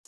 তো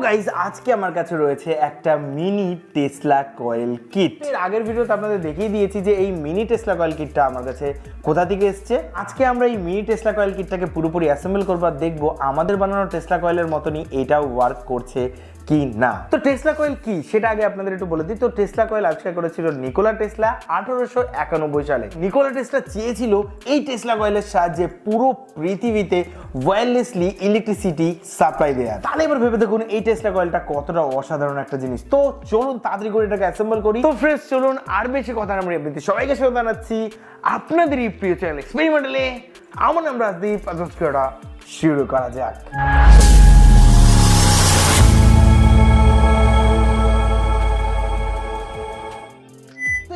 গাইজ আজকে আমার কাছে রয়েছে একটা মিনি টেসলা কয়েল কিট। এর আগের ভিডিওতে আপনাদের দেখিয়ে দিয়েছি যে এই মিনি টেসলা কয়েল কিটটা আমার কাছে কোথা থেকে এসছে। আজকে আমরা এই মিনি টেসলা কয়েল কিটটাকে পুরোপুরি অ্যাসেম্বল করবো আর দেখবো আমাদের বানানো টেসলা কয়েলের মতনই এটাও ওয়ার্ক করছে কি না। তো টেসলা কয়েল কি সেটা আগে আপনাদের একটু বলে দিই। তো টেসলা কয়েল আবিষ্কার করেছিল নিকোলা টেসলা 1891 সালে। নিকোলা টেসলা চেয়েছিল এই টেসলা কয়েলের সাহায্যে পুরো পৃথিবীতে ওয়্যারলেসলি ইলেকট্রিসিটি সাপ্লাই দেওয়া। তাহলে এবার ভেবে দেখুন এই টেসলা কয়েলটা কতটা অসাধারণ একটা জিনিস। তো চলুন তাড়াতাড়ি করে এটাকে অ্যাসেম্বল করি। তো ফ্রেন্ডস চলুন আর বেশি কথা আমরা আপনাদের সবাইকে স্বাগত জানাচ্ছি আপনাদের এই প্রিয় চ্যানেল এক্সপেরিমেন্টালে। আমার নাম রাজদীপ। ভিডিওটা শুরু করা যাক।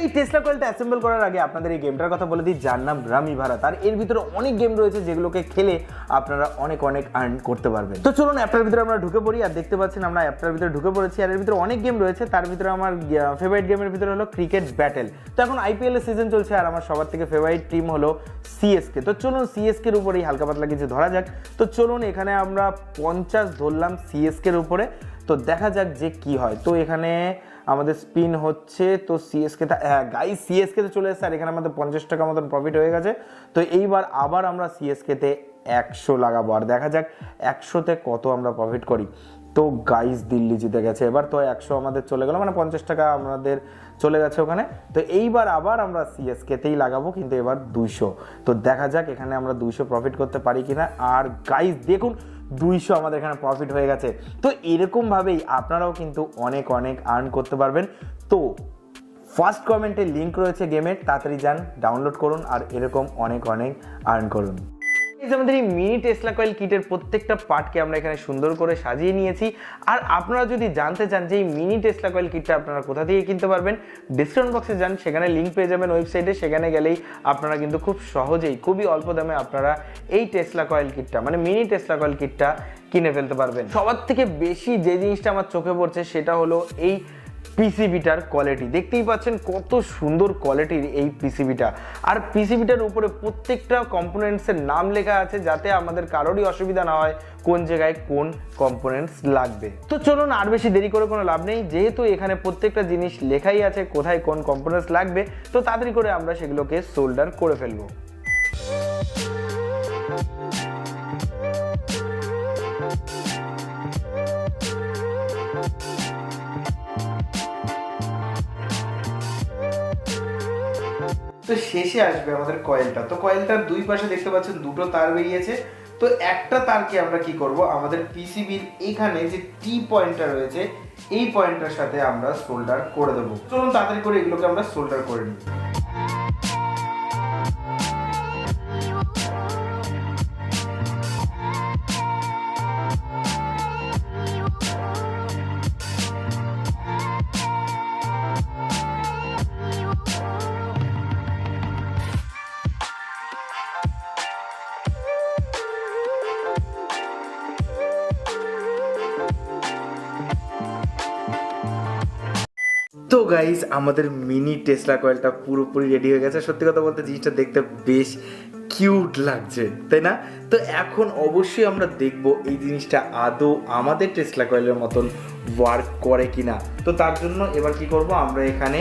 এই টেসলা কয়েলটা অ্যাসেম্বল করার আগে আপনাদের এই গেমটার কথা বলে দিই, যার নাম রামি ভারত। আর এর ভিতরে অনেক গেম রয়েছে যেগুলোকে খেলে আপনারা অনেক আর্ন করতে পারবেন। তো চলুন অ্যাপটার ভিতরে আমরা ঢুকে পড়ি। আর দেখতে পাচ্ছেন আমরা অ্যাপটার ভিতরে ঢুকে পড়েছি। আর এর ভিতরে অনেক গেম রয়েছে, তার ভিতরে আমার ফেভারিট গেমের ভিতরে হলো ক্রিকেট ব্যাটেল। তো এখন আইপিএল এর সিজন চলছে আর আমার সবার থেকে ফেভারিট টিম হলো সিএসকে। তো চলুন সিএসকে এর উপরেই হালকা পাতলা কিছু ধরা যাক। তো চলুন এখানে আমরা 50 ধরলাম সিএসকে এর উপরে। তো দেখা যাক যে কি হয়। তো এখানে আমাদের স্পিন হচ্ছে। তো সিএসকে গাইস সিএসকে তে চলে এসেছে আর এখানে আমাদের 50 টাকা মতন প্রফিট হয়ে গেছে। তো এইবার আবার আমরা সিএসকে তে 100 লাগাবো আর দেখা যাক 100তে কত আমরা প্রফিট করি। তো গাইস দিল্লি জিতে গেছে এবার। তো 100 আমাদের চলে গেল, মানে 50 টাকা আমাদের চলে গেছে ওখানে। তো এইবার আবার আমরা সিএসকে তেই লাগাবো, কিন্তু এবার 200। তো দেখা যাক এখানে আমরা 200 প্রফিট করতে পারি কিনা। আর গাইস দেখুন 200 আমাদের এখানে প্রফিট হয়ে গেছে। তো এরকমভাবেই আপনারাও কিন্তু অনেক আর্ন করতে পারবেন। তো ফার্স্ট কমেন্টে লিঙ্ক রয়েছে গেমের, তাড়াতাড়ি যান ডাউনলোড করুন আর এরকম অনেক আর্ন করুন। আমাদের এই মিনি টেসলা কয়েল কিটের প্রত্যেকটা পার্টকে আমরা এখানে সুন্দর করে সাজিয়ে নিয়েছি। আর আপনারা যদি জানতে চান যে এই মিনি টেসলা কয়েল কিটটা আপনারা কোথা থেকে কিনতে পারবেন, ডিসক্রিপশন বক্সে যান, সেখানে লিঙ্ক পেয়ে যাবেন ওয়েবসাইটে। সেখানে গেলেই আপনারা কিন্তু খুব সহজেই খুবই অল্প দামে আপনারা এই টেসলা কয়েল কিটটা মানে মিনি টেসলা কয়েল কিটটা কিনে ফেলতে পারবেন। সবার থেকে বেশি যে জিনিসটা আমার চোখে পড়ছে সেটা হলো এই পিসিবিটার কোয়ালিটি। দেখতেই পাচ্ছেন কত সুন্দর কোয়ালিটির এই পিসিবিটা। আর পিসিবিটার উপরে প্রত্যেকটা কম্পোনেন্টসের নাম লেখা আছে, যাতে আমাদের কারোরই অসুবিধা না হয় কোন জায়গায় কোন কম্পোনেন্টস লাগবে। তো চলুন আর বেশি দেরি করে কোনো লাভ নেই, যেহেতু এখানে প্রত্যেকটা জিনিস লেখাই আছে কোথায় কোন কম্পোনেন্টস লাগবে। তো তাড়াতাড়ি করে আমরা সেগুলোকে সোল্ডার করে ফেলবো। তো শেষে আসবে আমাদের কয়েলটা। তো কয়েলটার দুই পাশে দেখতে পাচ্ছেন দুটো তার বেরিয়েছে। তো একটা তারকে আমরা কি করব, আমাদের পিসিবির এখানে যে টি পয়েন্টটা রয়েছে এই পয়েন্টটার সাথে আমরা সোল্ডার করে দেবো। চলুন তাড়াতাড়ি করে এগুলোকে আমরা সোল্ডার করে নিই। তো গাইস আমাদের মিনি টেসলা কয়েলটা পুরোপুরি রেডি হয়ে গেছে। সত্যি কথা বলতে জিনিসটা দেখতে বেশ কিউট লাগছে, তাই না? তো এখন অবশ্যই আমরা দেখব এই জিনিসটা আদৌ আমাদের টেসলা কয়েলের মতন ওয়ার্ক করে কিনা। তো তার জন্য এবার কি করব, আমরা এখানে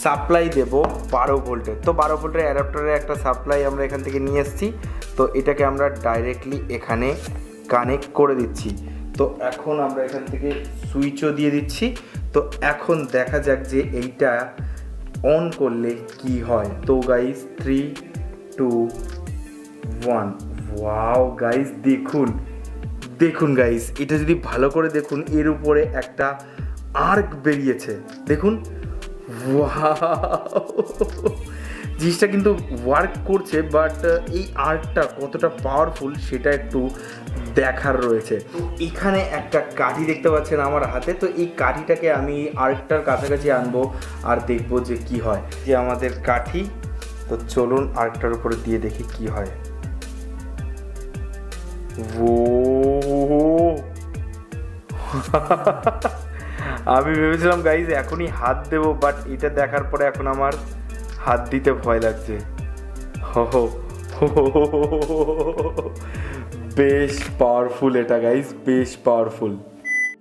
সাপ্লাই দেব 12 ভোল্টের। তো 12 ভোল্টের অ্যাডাপ্টারের একটা সাপ্লাই আমরা এখান থেকে নিয়ে এসেছি। তো এটাকে আমরা ডাইরেক্টলি এখানে কানেক্ট করে দিচ্ছি। তো এখন আমরা এখান থেকে সুইচও দিয়ে দিচ্ছি। তো এখন দেখা যাক যে এইটা অন করলে কি হয়। তো গাইস 3, 2, 1 ওয়াও গাইস দেখুন গাইস, এটা যদি ভালো করে দেখুন এর উপরে একটা আর্ক বেরিয়েছে, দেখুন ওয়াও জিনিসটা কিন্তু ওয়ার্ক করছে। বাট এই আর্কটা কতটা পাওয়ারফুল সেটা একটু দেখার রয়েছে। তো এখানে একটা কাঠি দেখতে পাচ্ছেন আমার হাতে। তো এই কাঠিটাকে আমি আর্কটার কাছাকাছি আনবো আর দেখবো যে কি হয়। যে আমাদের কাঠি, তো চলুন আর্কটার উপরে দিয়ে দেখি কি হয়। ও আমি ভেবেছিলাম গাইজ এখনই হাত দেবো, বাট এটা দেখার পরে এখন আমার হাত দিতে ভয় লাগছে। হো হো হো হো হো হো হো হো। বেশ পাওয়ারফুল এটা গাইস, বেশ পাওয়ারফুল।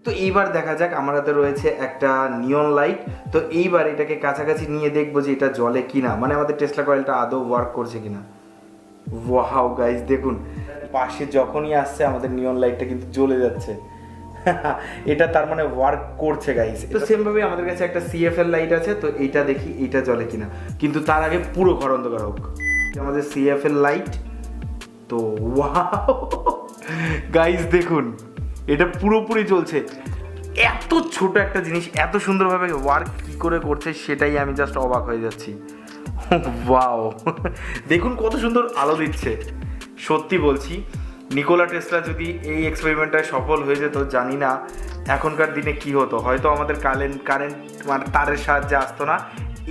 তো এইবার দেখা যাক, আমার হাতে রয়েছে একটা নিয়ন লাইট। তো এইবার এটাকে কাছাকাছি নিয়ে দেখবো যে এটা জ্বলে কিনা, মানে আমাদের টেসলা কয়েলটা আদৌ ওয়ার্ক করছে কিনা। ওয়াও গাইস দেখুন, পাশে যখনই আসছে আমাদের নিয়ন লাইটটা কিন্তু জ্বলে যাচ্ছে। এটা তার মানে ওয়ার্ক করছে গাইস। তো সেম ভাবে আমাদের কাছে একটা সিএফএল লাইট আছে, তো এইটা দেখি এইটা জ্বলে কিনা, কিন্তু তার আগে পুরো ঘর অন্ধকার হোক। আমাদের সিএফএল লাইট। তো ওয়াও গাইস দেখুন, এটা পুরোপুরি জ্বলছে। এত ছোট একটা জিনিস এত সুন্দরভাবে ওয়ার্ক কি করে করছে সেটাই আমি জাস্ট অবাক হয়ে যাচ্ছি। ওয়াও দেখুন কত সুন্দর আলো দিচ্ছে। সত্যি বলছি, নিকোলা টেসলা যদি এই এক্সপেরিমেন্টটায় সফল হয়ে যেত, জানি না এখনকার দিনে কি হতো। হয়তো আমাদের কারেন্ট মানে তারের সাহায্যে আসতো না,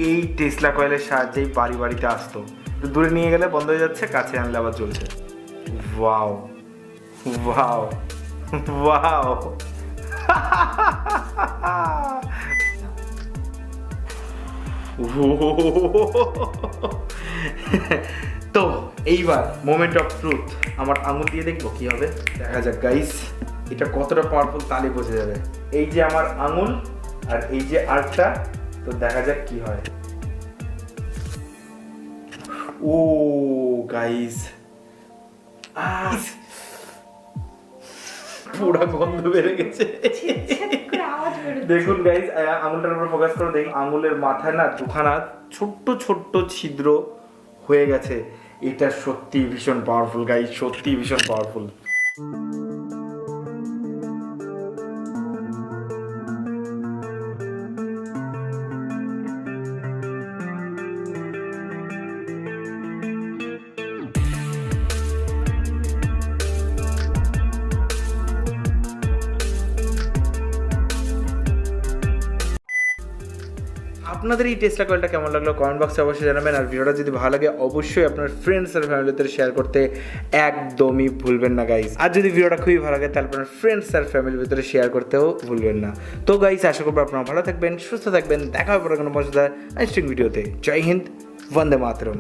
এই টেসলা কয়েলের সাহায্যেই বাড়ি বাড়িতে আসতো। দূরে নিয়ে গেলে বন্ধ হয়ে যাচ্ছে, কাছে আনলে আবার চলছে। Wow wow wow. তো এইবার মোমেন্ট অফ ট্রুথ, আমার আঙুল দিয়ে দেখবো কি হবে। দেখা যাক গাইস, এটা কতটা পাওয়ারফুল তাহলে বোঝা যাবে। এই যে আমার আঙুল আর এই যে আর্টটা, তো দেখা যাক কি হয়। ও গাইস, পুরা গন্ধ বেড়ে গেছে। দেখুন গাইস, আঙুলটার উপর ফোকাস করে দেখুন, আঙুলের মাথায় না দুখানা ছোট্ট ছোট্ট ছিদ্র হয়ে গেছে। এটা সত্যি ভীষণ পাওয়ারফুল গাইস, সত্যি ভীষণ পাওয়ারফুল। আপনাদের এই টেসলা কয়েলটা কেমন লাগলো কমেন্ট বক্সে অবশ্যই জানাবেন। আর ভিডিওটা যদি ভালো লাগে অবশ্যই আপনার ফ্রেন্ডস আর ফ্যামিলিতে শেয়ার করতে একদমই ভুলবেন না গাইস। আর যদি ভিডিওটা খুবই ভালো লাগে তাহলে আপনার ফ্রেন্ডস আর ফ্যামিলির ভিতরে শেয়ার করতেও ভুলবেন না। তো গাইস, আশা করবো আপনারা ভালো থাকবেন, সুস্থ থাকবেন। দেখা হবে পরে কোনো মজাদার ইন্টারেস্টিং ভিডিওতে। জয় হিন্দ, বন্দে মাতরম।